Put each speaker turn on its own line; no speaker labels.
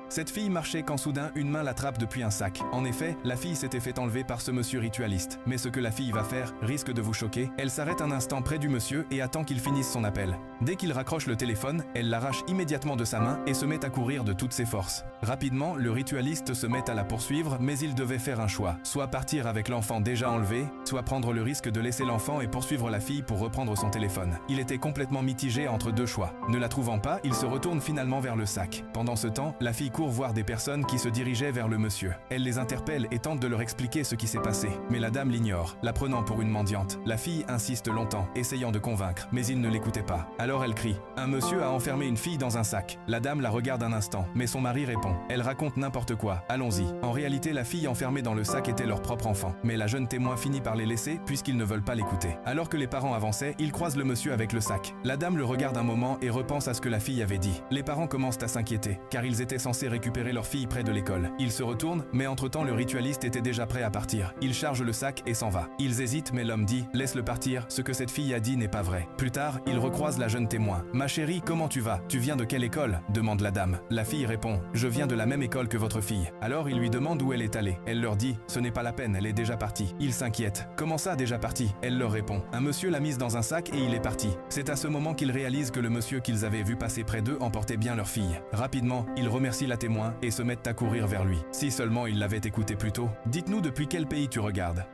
Cette fille marchait quand soudain une main l'attrape depuis un sac. En effet, la fille s'était fait enlever par ce monsieur ritualiste. Mais ce que la fille va faire risque de vous choquer. Elle s'arrête un instant près du monsieur et attend qu'il finisse son appel. Dès qu'il raccroche le téléphone, elle l'arrache immédiatement de sa main et se met à courir de toutes ses forces. Rapidement, le ritualiste se met à la poursuivre, mais il devait faire un choix. Soit partir avec l'enfant déjà enlevé, soit prendre le risque de laisser l'enfant et poursuivre la fille pour reprendre son téléphone. Il était complètement mitigé entre deux choix. Ne la trouvant pas, il se retourne finalement vers le sac. Pendant ce temps, la fille court voir des personnes qui se dirigeaient vers le monsieur. Elle les interpelle et tente de leur expliquer ce qui s'est passé. Mais la dame l'ignore, la prenant pour une mendiante. La fille insiste longtemps, essayant de convaincre, mais il ne l'écoutait pas. Alors elle crie. Un monsieur a enfermé une fille dans un sac. La dame la regarde un instant, mais son mari répond. Elle raconte n'importe quoi, allons-y. En réalité, la fille enfermée dans le sac était leur propre enfant. Mais la jeune témoin finit par les laisser puisqu'ils ne veulent pas l'écouter. Alors que les parents avançaient, ils croisent le monsieur avec le sac. La dame le regarde un moment et repense à ce que la fille avait dit. Les parents commencent à s'inquiéter, car ils étaient censés récupérer leur fille près de l'école. Ils se retournent, mais entre-temps le ritualiste était déjà prêt à partir. Il charge le sac et s'en va. Ils hésitent, mais l'homme dit « Laisse-le partir, ce que cette fille a dit n'est pas vrai ». Plus tard, ils recroisent la jeune témoin. « Ma chérie, comment tu vas? Tu viens de quelle école ?» demande la dame. La fille répond « Je viens de la même école que votre fille ». Alors ils lui demandent où elle est allée. Elle leur dit « Ce n'est pas la peine, elle est déjà partie ». Ils s'inquiètent. « Comment ça, déjà partie ?» Elle leur répond « Un monsieur l'a mise dans un sac et il est parti ». C'est à ce moment qu'ils réalisent que le monsieur qu'ils avaient vu passer près d'eux emportait bien leur fille. Rapidement, ils remercient la témoin et se mettent à courir vers lui. Si seulement ils l'avaient écouté plus tôt. « Dites-nous depuis quel pays tu regardes ?»